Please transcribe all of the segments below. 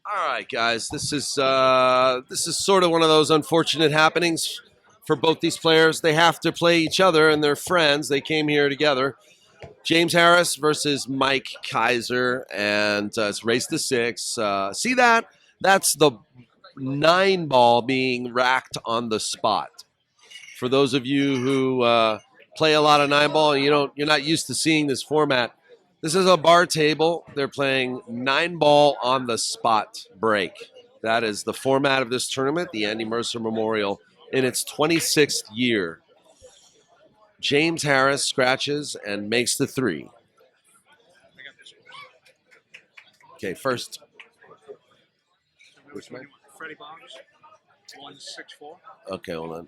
All right, guys. This is sort of one of those unfortunate happenings for both these players. They have to play each other, and they're friends. They came here together. James Harris versus Mike KAISER, and it's race to 6. See that? That's the 9 ball being racked on the spot. For those of you who play a lot of 9 ball, and you're not used to seeing this format. This is a bar table. They're playing 9 ball on the spot break. That is the format of this tournament, the Andy Mercer Memorial, in its 26th year. James Harris scratches and makes the 3. Okay, first. Which man? Freddie Boggs, 164. Okay, hold on.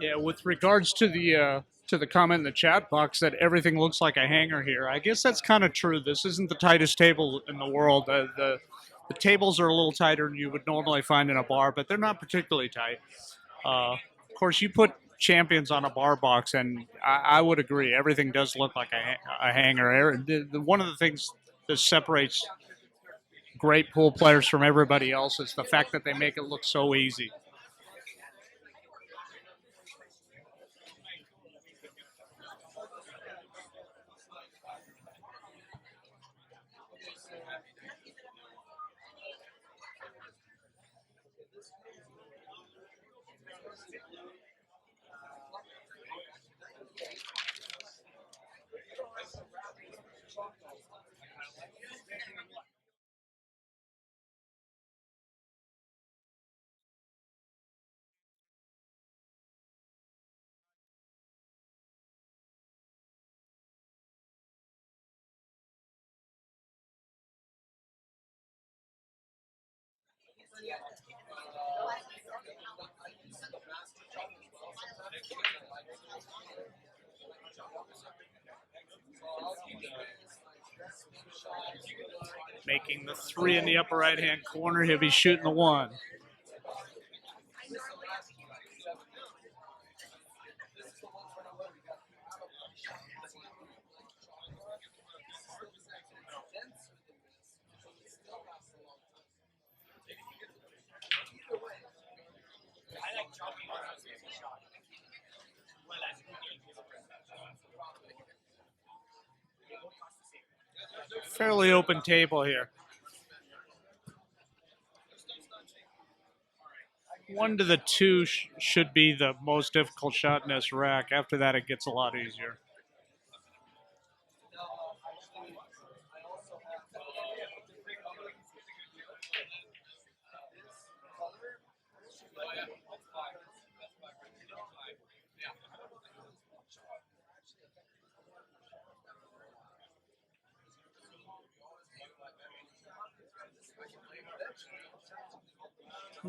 Yeah, with regards to the comment in the chat box that everything looks like a hanger here, I guess that's kind of true. This isn't the tightest table in the world. The tables are a little tighter than you would normally find in a bar, but they're not particularly tight. Of course, you put champions on a bar box, and I would agree. Everything does look like a hanger. One of the things that separates great pool players from everybody else is the fact that they make it look so easy. Making the 3 in the upper right-hand corner. He'll be shooting the 1. Fairly open table here. 1 to the 2 should be the most difficult shot in this rack. After that, it gets a lot easier.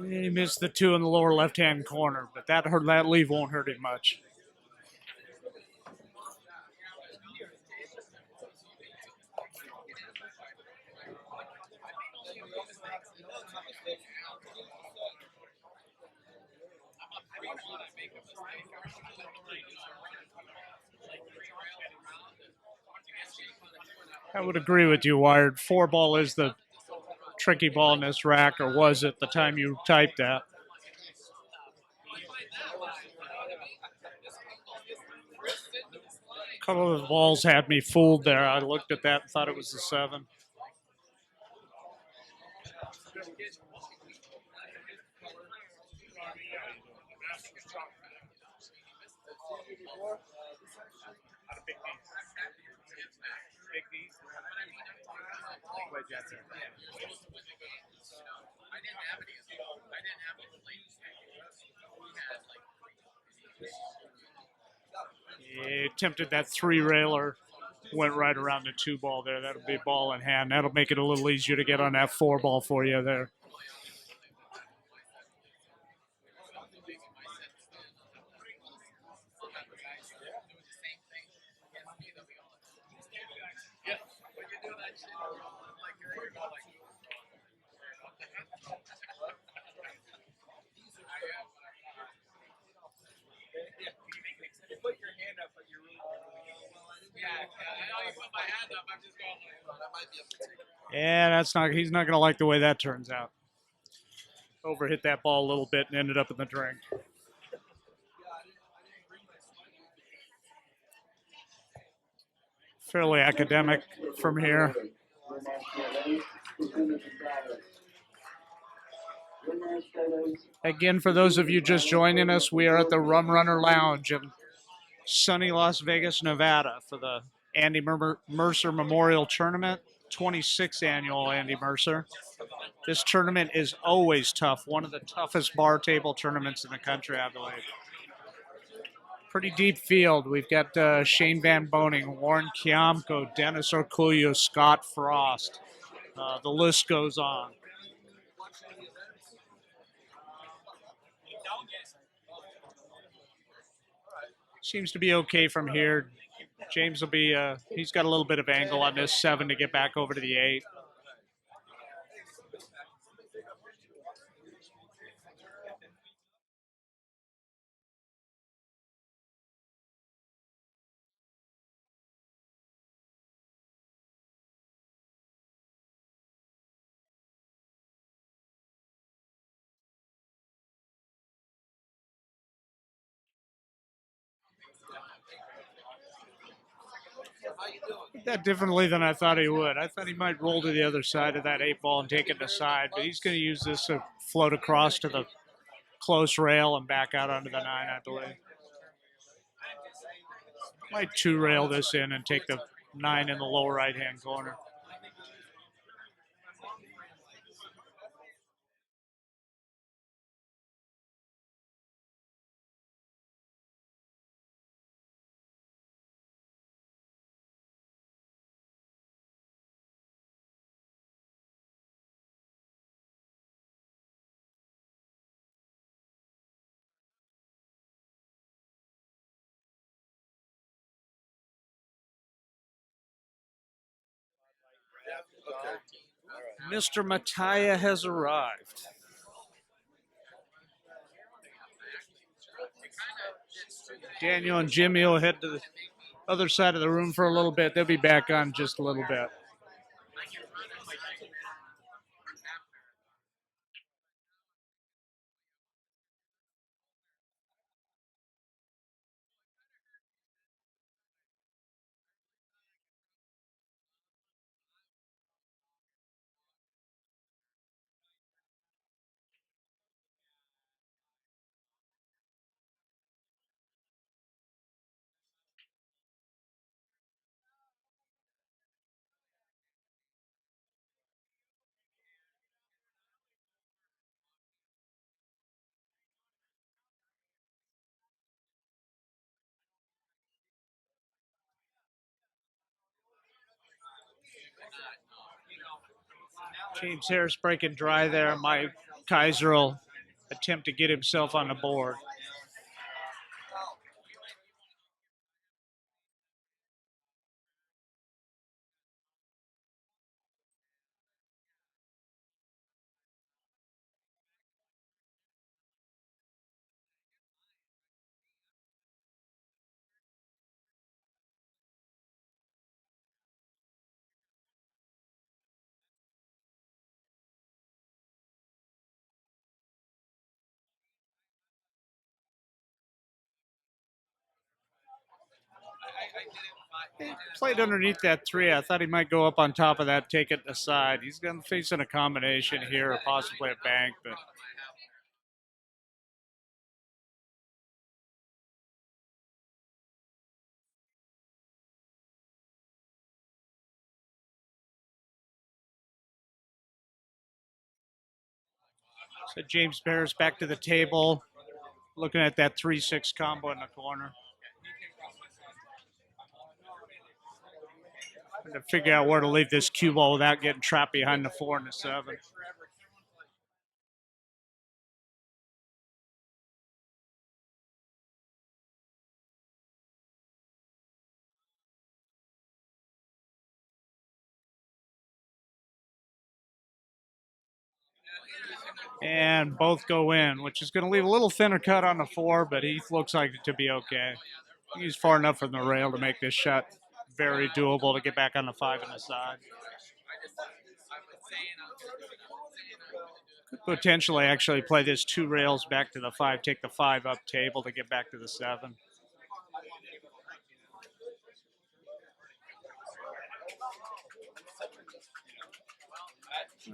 He missed the 2 in the lower left-hand corner, but that leave won't hurt him much. I would agree with you, Wired. 4-ball is the tricky ball in this rack, or was at the time you typed that. A couple of the balls had me fooled there. I looked at that and thought it was the 7. He attempted that 3-railer, went right around the 2-ball there. That'll be ball in hand. That'll make it a little easier to get on that 4-ball for you there. Yeah, that's not. He's not going to like the way that turns out. Overhit that ball a little bit and ended up in the drink. Fairly academic from here. Again, for those of you just joining us, we are at the Rum Runner Lounge in sunny Las Vegas, Nevada for the Andy Mercer Memorial Tournament, 26th annual Andy Mercer. This tournament is always tough, one of the toughest bar table tournaments in the country, I believe. Pretty deep field. We've got Shane Van Boning, Warren Kiamko, Dennis Orculio, Scott Frost. The list goes on. Seems to be okay from here. James will be, he's got a little bit of angle on this 7 to get back over to the 8. Did that differently than I thought he would. I thought he might roll to the other side of that 8-ball and take it aside, but he's going to use this to float across to the close rail and back out onto the 9, I believe. Might 2-rail this in and take the 9 in the lower right-hand corner. Mr. Mattaya has arrived. Daniel and Jimmy will head to the other side of the room for a little bit. They'll be back on just a little bit. James Harris breaking dry there. My Kaiser will attempt to get himself on the board. He played underneath that 3. I thought he might go up on top of that, take it aside. He's going to face in a combination here, or possibly a bank, but so James Harris back to the table, looking at that 3-6 combo in the corner. Trying to figure out where to leave this cue ball without getting trapped behind the 4 and the 7. And both go in, which is going to leave a little thinner cut on the 4, but he looks like it to be okay. He's far enough from the rail to make this shot very doable to get back on the 5 and the side. Could potentially actually play this 2 rails back to the 5, take the 5 up table to get back to the 7.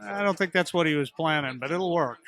I don't think that's what he was planning, but it'll work.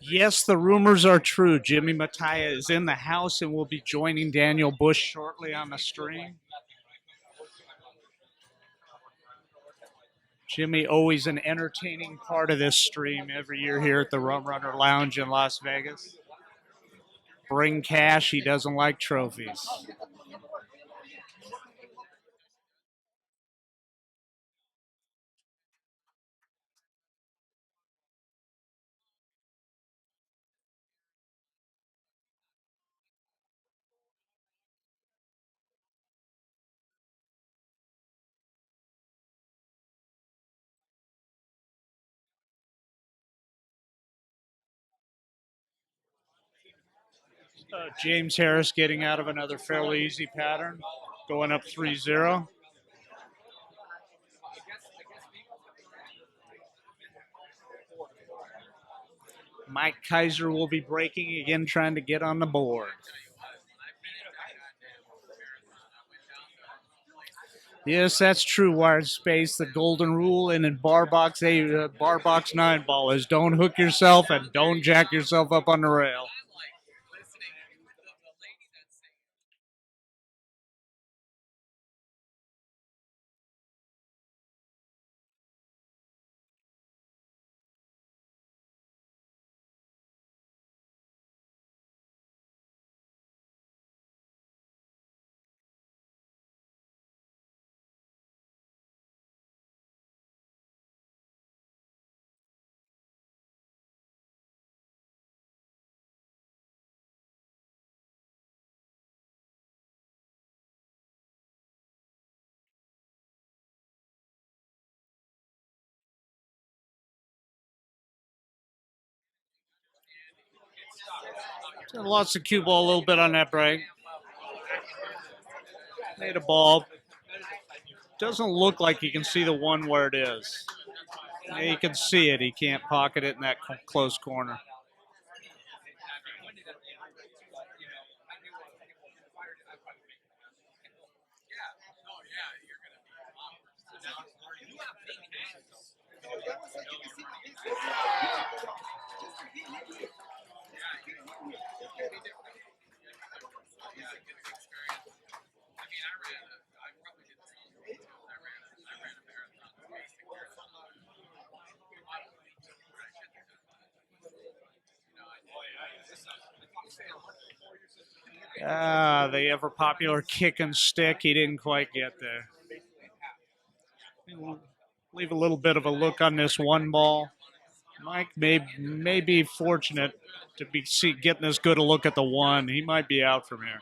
Yes, the rumors are true. Jimmy Mattaya is in the house and will be joining Daniel Busch shortly on the stream. Jimmy, always an entertaining part of this stream every year here at the Rum Runner Lounge in Las Vegas. Bring cash, he doesn't like trophies. James Harris getting out of another fairly easy pattern, going up 3-0. Mike Kaiser will be breaking again, trying to get on the board. Yes, that's true, Wired Space. The golden rule and in bar box 8, bar box 9 ball is don't hook yourself and don't jack yourself up on the rail. Lost the cue ball a little bit on that break. Made a ball. Doesn't look like he can see the 1 where it is. Yeah, he can see it. He can't pocket it in that close corner. The ever popular kick and stick. He didn't quite get there. Leave a little bit of a look on this one ball. Mike may be fortunate to be getting this good a look at the one. He might be out from here.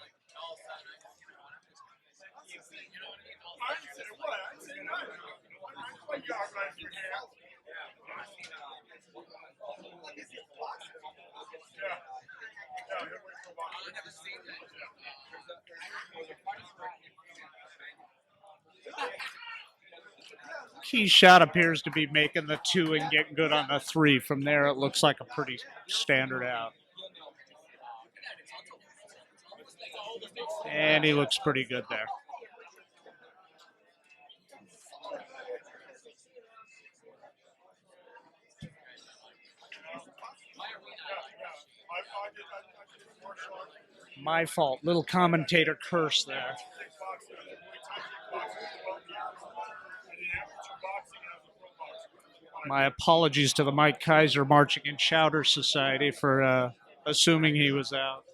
Key shot appears to be making the 2 and getting good on the 3. From there, it looks like a pretty standard out. And he looks pretty good there. My fault. Little commentator curse there. My apologies to the Mike KAISER Marching and Chowder Society for assuming he was out.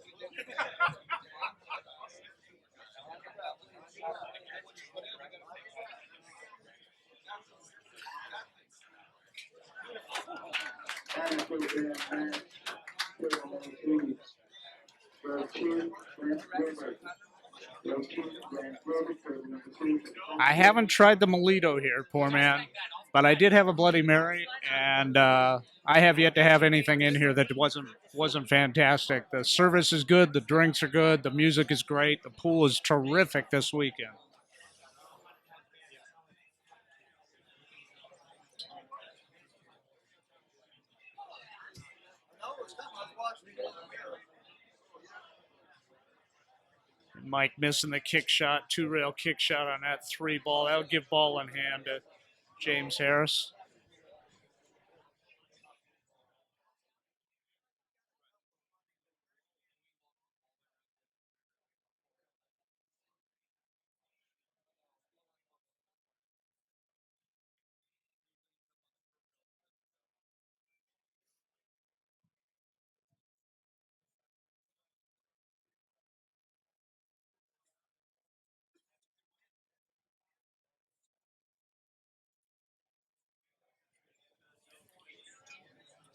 I haven't tried the Molito here, poor man, but I did have a Bloody Mary, and I have yet to have anything in here that wasn't fantastic. The service is good, the drinks are good, the music is great, the pool is terrific this weekend. Mike missing the kick shot, 2-rail kick shot on that 3 ball. That would give ball in hand to James Harris.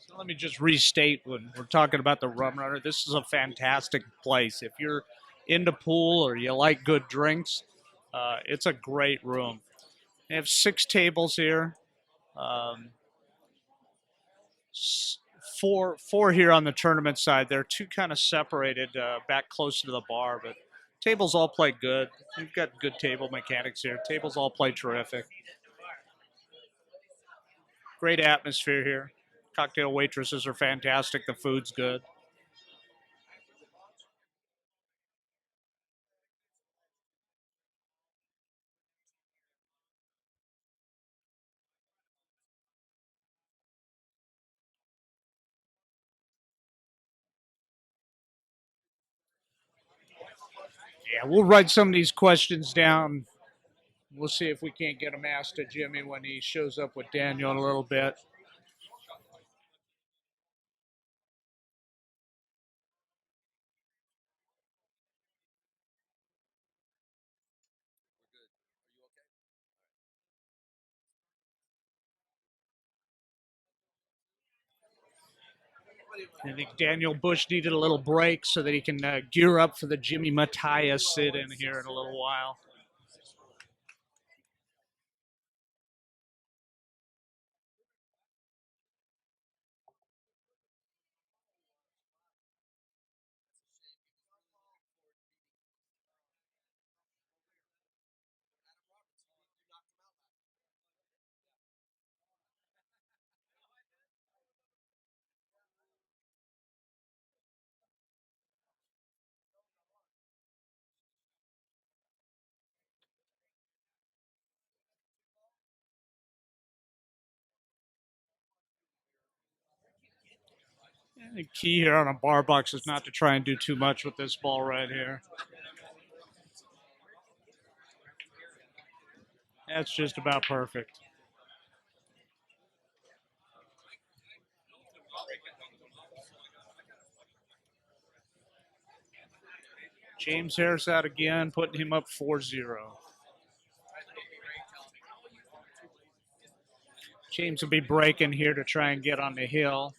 So let me just restate when we're talking about the Rum Runner. This is a fantastic place. If you're into pool or you like good drinks, it's a great room. They have 6 tables here. Four here on the tournament side. They're 2 kind of separated back closer to the bar, but tables all play good. We've got good table mechanics here. Tables all play terrific. Great atmosphere here. Cocktail waitresses are fantastic. The food's good. Yeah, we'll write some of these questions down. We'll see if we can't get them asked to Jimmy when he shows up with Daniel in a little bit. I think Daniel Busch needed a little break so that he can gear up for the Jimmy Mattaya sit-in here in a little while. The key here on a bar box is not to try and do too much with this ball right here. That's just about perfect. James Harris out again, putting him up 4-0. James will be breaking here to try and get on the hill.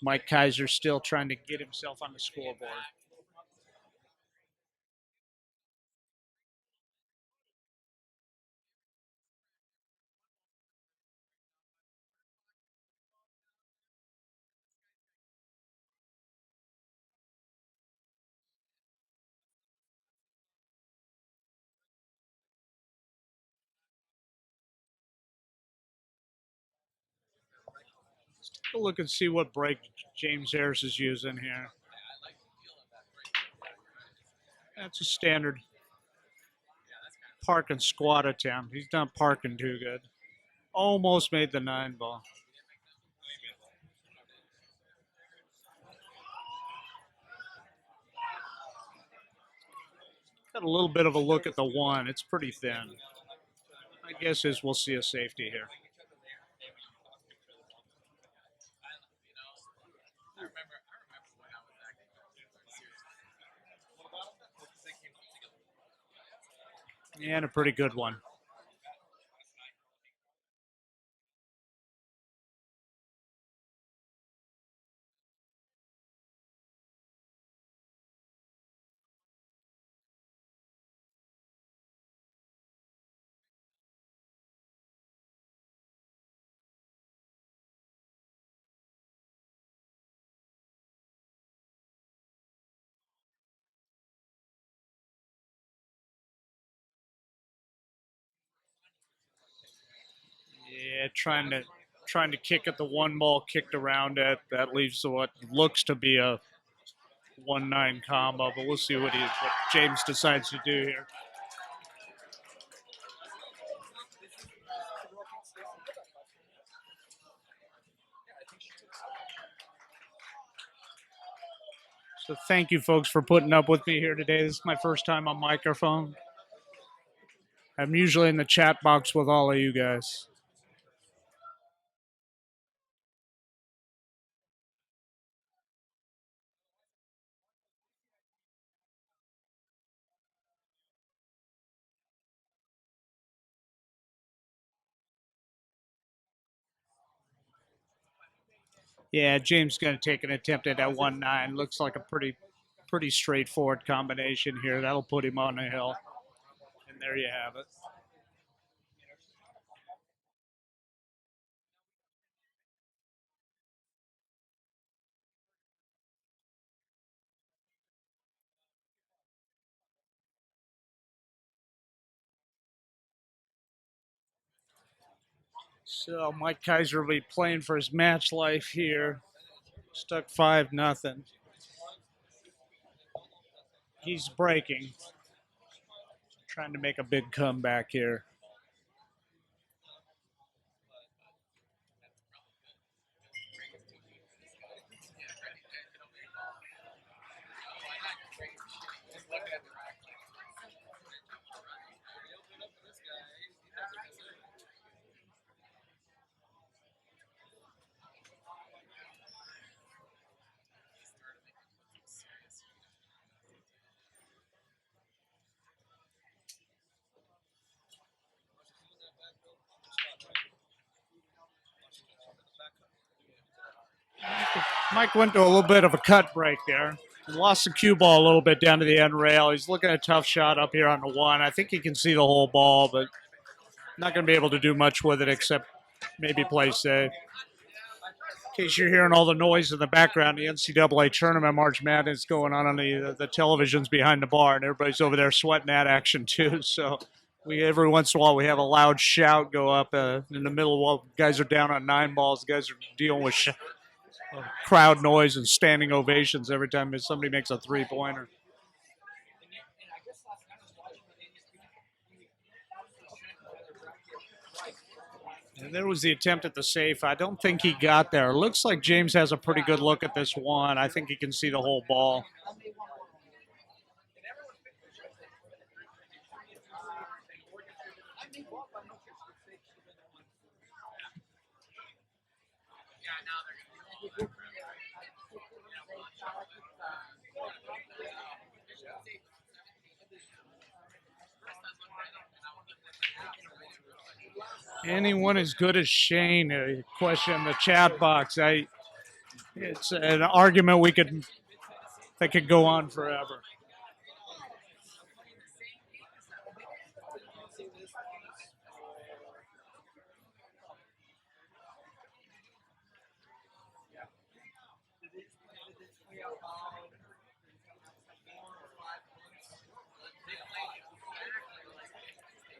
Mike KAISER still trying to get himself on the scoreboard. Let's take a look and see what break James Harris is using here. That's a standard park and squat attempt. He's not parking too good. Almost made the 9 ball. Got a little bit of a look at the 1. It's pretty thin. My guess is we'll see a safety here. And a pretty good one. Yeah, trying to kick at the 1 ball, kicked around it. That leaves what looks to be a 1-9 combo, but we'll see what James decides to do here. So thank you folks for putting up with me here today. This is my first time on microphone. I'm usually in the chat box with all of you guys. Yeah, James going to take an attempt at that 1-9. Looks like a pretty straightforward combination here. That'll put him on the hill. And there you have it. So Mike KAISER will be playing for his match life here. Stuck 5-0. He's breaking. Trying to make a big comeback here. Mike went to a little bit of a cut break there. He lost the cue ball a little bit down to the end rail. He's looking at a tough shot up here on the 1. I think he can see the whole ball, but not going to be able to do much with it except maybe play safe. In case you're hearing all the noise in the background, the NCAA tournament March Madness going on the televisions behind the bar, and everybody's over there sweating that action too. So every once in a while we have a loud shout go up in the middle while guys are down on 9 balls. Guys are dealing with crowd noise and standing ovations every time somebody makes a 3-pointer. And there was the attempt at the safe. I don't think he got there. Looks like James has a pretty good look at this 1. I think he can see the whole ball. Anyone as good as Shane? A question in the chat box. It's an argument that could go on forever.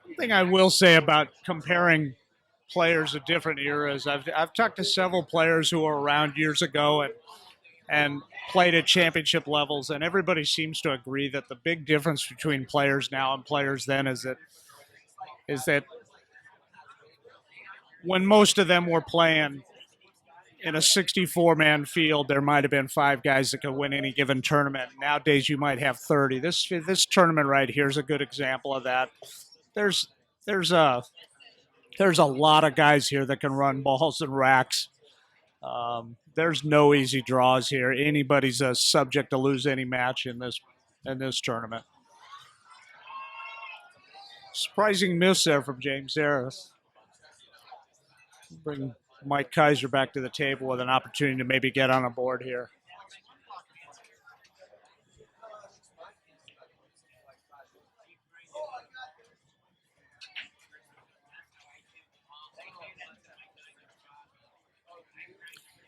One thing I will say about comparing players of different eras, I've talked to several players who were around years ago and played at championship levels, and everybody seems to agree that the big difference between players now and players then is that when most of them were playing in a 64-man field, there might have been 5 guys that could win any given tournament. Nowadays, you might have 30. This tournament right here is a good example of that. There's a lot of guys here that can run balls and racks. There's no easy draws here. Anybody's a subject to lose any match in this tournament. Surprising miss there from James Harris. Bring Mike KAISER back to the table with an opportunity to maybe get on a board here.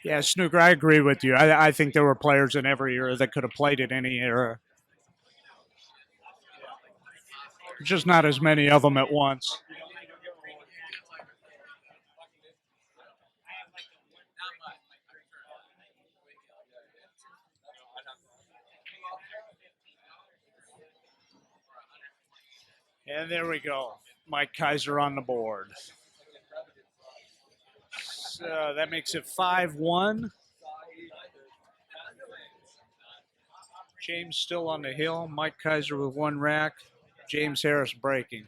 Yeah, Snooker, I agree with you. I think there were players in every era that could have played in any era. Just not as many of them at once. And there we go. Mike KAISER on the board. So that makes it 5-1. James still on the hill. Mike KAISER with 1 rack. James Harris breaking.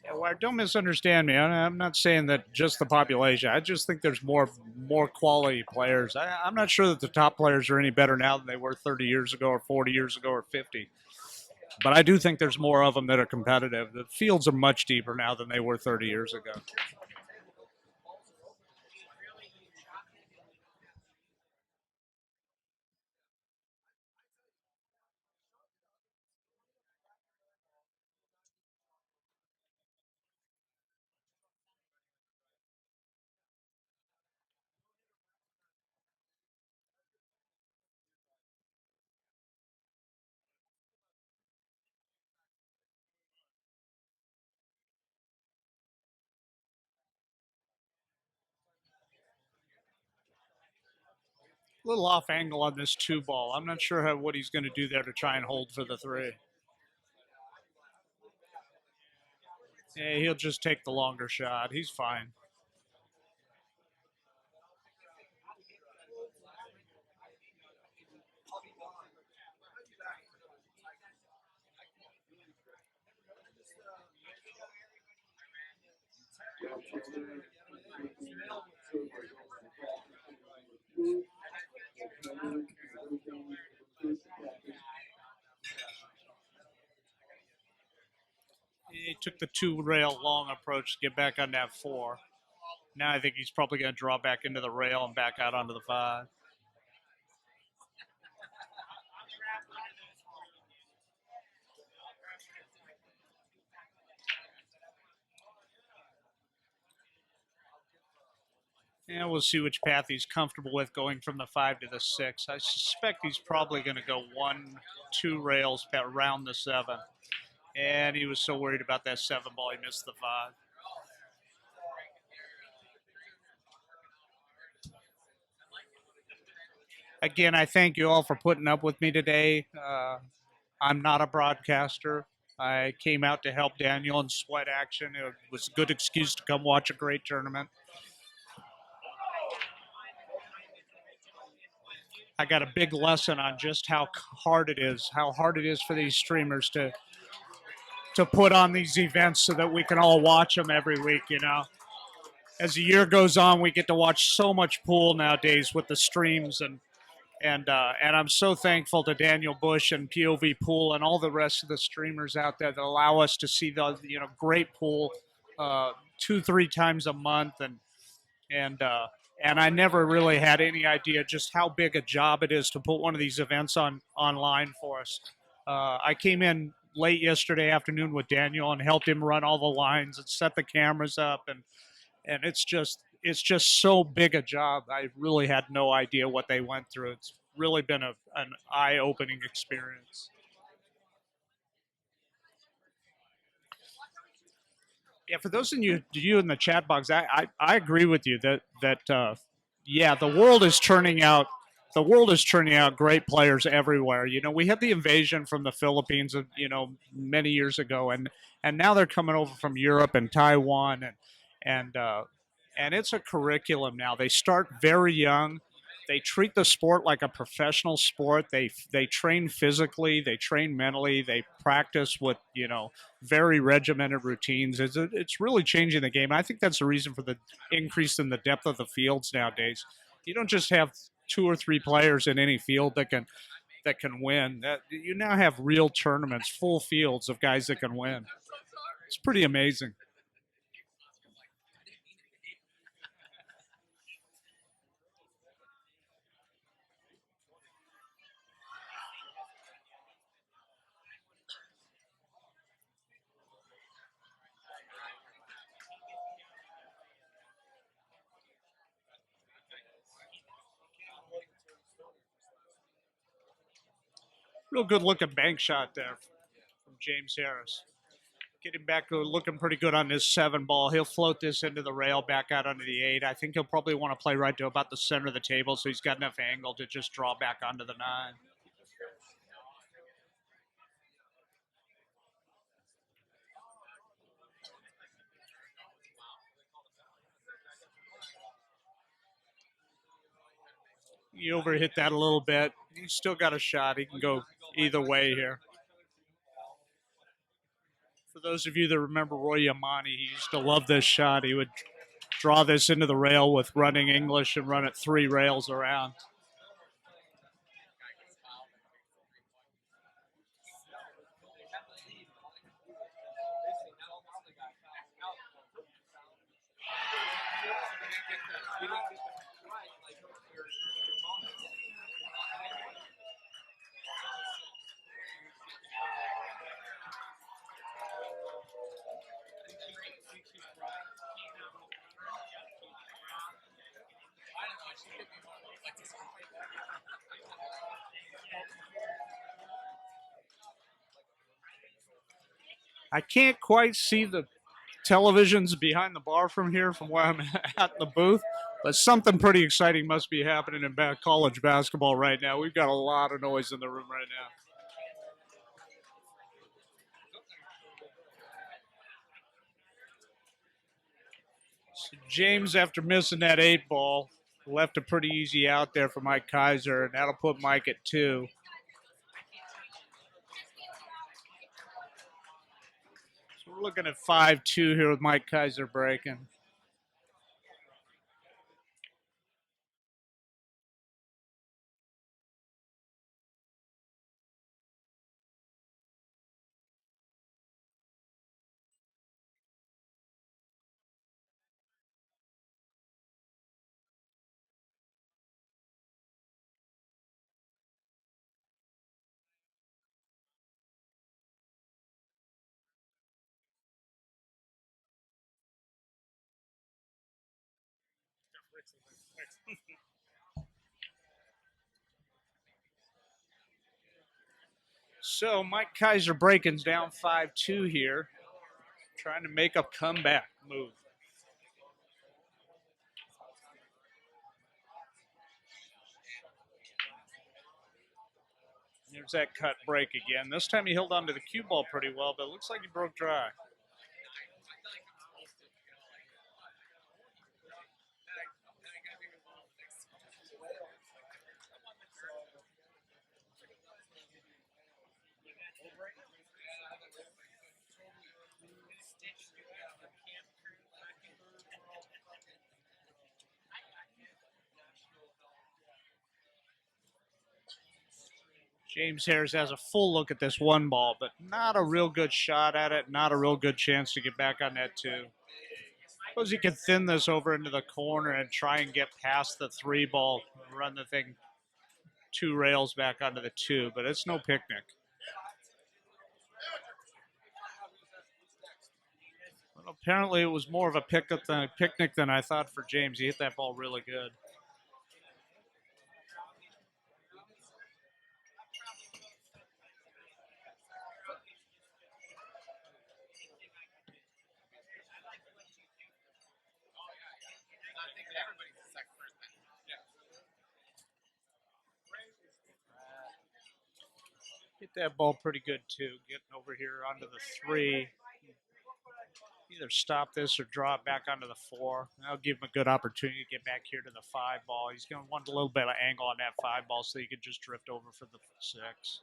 Yeah, well, don't misunderstand me. I'm not saying that just the population. I just think there's more quality players. I'm not sure that the top players are any better now than they were 30 years ago or 40 years ago or 50. But I do think there's more of them that are competitive. The fields are much deeper now than they were 30 years ago. A little off angle on this 2 ball. I'm not sure what he's going to do there to try and hold for the 3. Yeah, he'll just take the longer shot. He's fine. He took the 2-rail long approach to get back on that 4. Now I think he's probably going to draw back into the rail and back out onto the 5. And we'll see which path he's comfortable with going from the 5 to the 6. I suspect he's probably going to go 1-2 rails around the 7. And he was so worried about that 7 ball, he missed the 5. Again, I thank you all for putting up with me today. I'm not a broadcaster. I came out to help Daniel in sweat action. It was a good excuse to come watch a great tournament. I got a big lesson on just how hard it is for these streamers to to put on these events so that we can all watch them every week. As the year goes on, we get to watch so much pool nowadays with the streams, and I'm so thankful to Daniel Busch and POVPOOL and all the rest of the streamers out there that allow us to see the great pool 2-3 times a month, and I never really had any idea just how big a job it is to put one of these events online for us. I came in late yesterday afternoon with Daniel and helped him run all the lines and set the cameras up, and it's just so big a job. I really had no idea what they went through. It's really been an eye-opening experience. Yeah, for those of you in the chat box, I agree with you that yeah, the world is turning out great players everywhere. We had the invasion from the Philippines, many years ago, and now they're coming over from Europe and Taiwan, and it's a curriculum now. They start very young. They treat the sport like a professional sport. They train physically, they train mentally, they practice with very regimented routines. It's really changing the game. And I think that's the reason for the increase in the depth of the fields nowadays. You don't just have 2 or 3 players in any field that can win. You now have real tournaments, full fields of guys that can win. It's pretty amazing. Real good looking bank shot there from James Harris. Getting back to looking pretty good on this 7 ball. He'll float this into the rail back out onto the 8. I think he'll probably want to play right to about the center of the table, so he's got enough angle to just draw back onto the 9. He overhit that a little bit. He's still got a shot. He can go either way here. For those of you that remember Roy Yamani, he used to love this shot. He would draw this into the rail with running English and run it 3 rails around. I can't quite see the televisions behind the bar from here, from where I'm at in the booth, but something pretty exciting must be happening in college basketball right now. We've got a lot of noise in the room right now. So James, after missing that 8 ball, left a pretty easy out there for Mike KAISER, and that'll put Mike at 2. So we're looking at 5-2 here with Mike KAISER breaking. So Mike KAISER breaking's down 5-2 here, trying to make a comeback move. There's that cut break again. This time he held on to the cue ball pretty well, but it looks like he broke dry. James Harris has a full look at this one ball, but not a real good shot at it, not a real good chance to get back on that two. Suppose he could thin this over into the corner and try and get past the three ball, run the thing 2 rails back onto the two, but it's no picnic. Well, apparently it was more of a picnic than I thought for James. He hit that ball really good. Hit that ball pretty good too, getting over here onto the three. Either stop this or draw it back onto the four. That'll give him a good opportunity to get back here to the 5 ball. He's going to want a little bit of angle on that 5 ball so he can just drift over for the 6.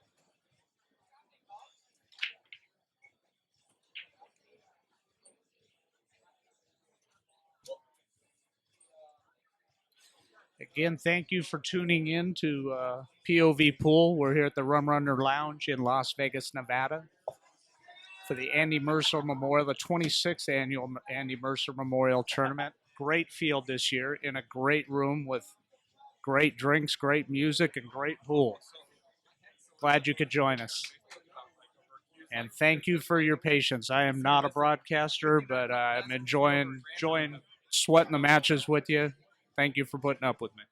Again, thank you for tuning in to POVPOOL. We're here at the Rum Runner Lounge in Las Vegas, Nevada, for the Andy Mercer Memorial, the 26th annual Andy Mercer Memorial Tournament. Great field this year in a great room with great drinks, great music, and great pool. Glad you could join us. And thank you for your patience. I am not a broadcaster, but I'm enjoying sweating the matches with you. Thank you for putting up with me.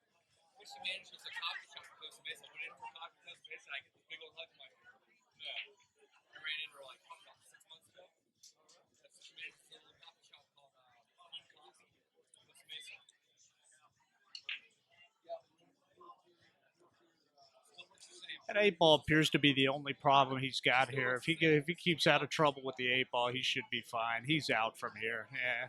That 8 ball appears to be the only problem he's got here. If he keeps out of trouble with the 8 ball, he should be fine. He's out from here. Yeah.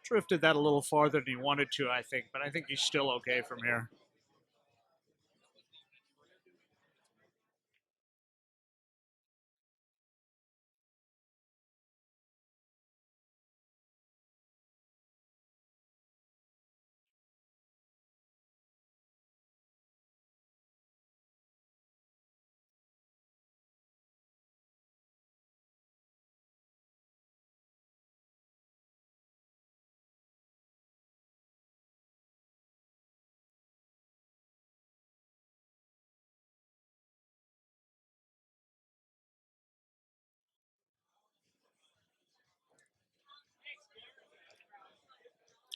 Drifted that a little farther than he wanted to, I think, but I think he's still okay from here.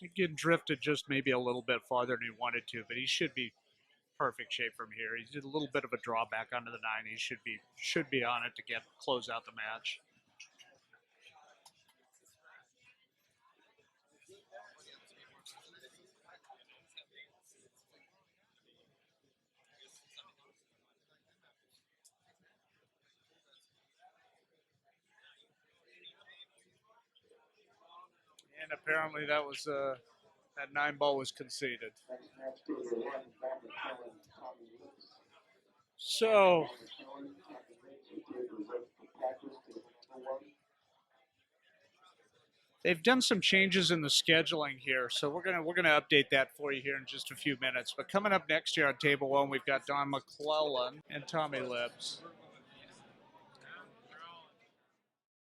Again, drifted just maybe a little bit farther than he wanted to, but he should be perfect shape from here. He's a little bit of a drawback onto the 9. He should be on it to close out the match. And apparently that was that 9 ball was conceded. So they've done some changes in the scheduling here, so we're gonna update that for you here in just a few minutes. But coming up next year on Table 1, we've got Don McClelland and Tommy Lips.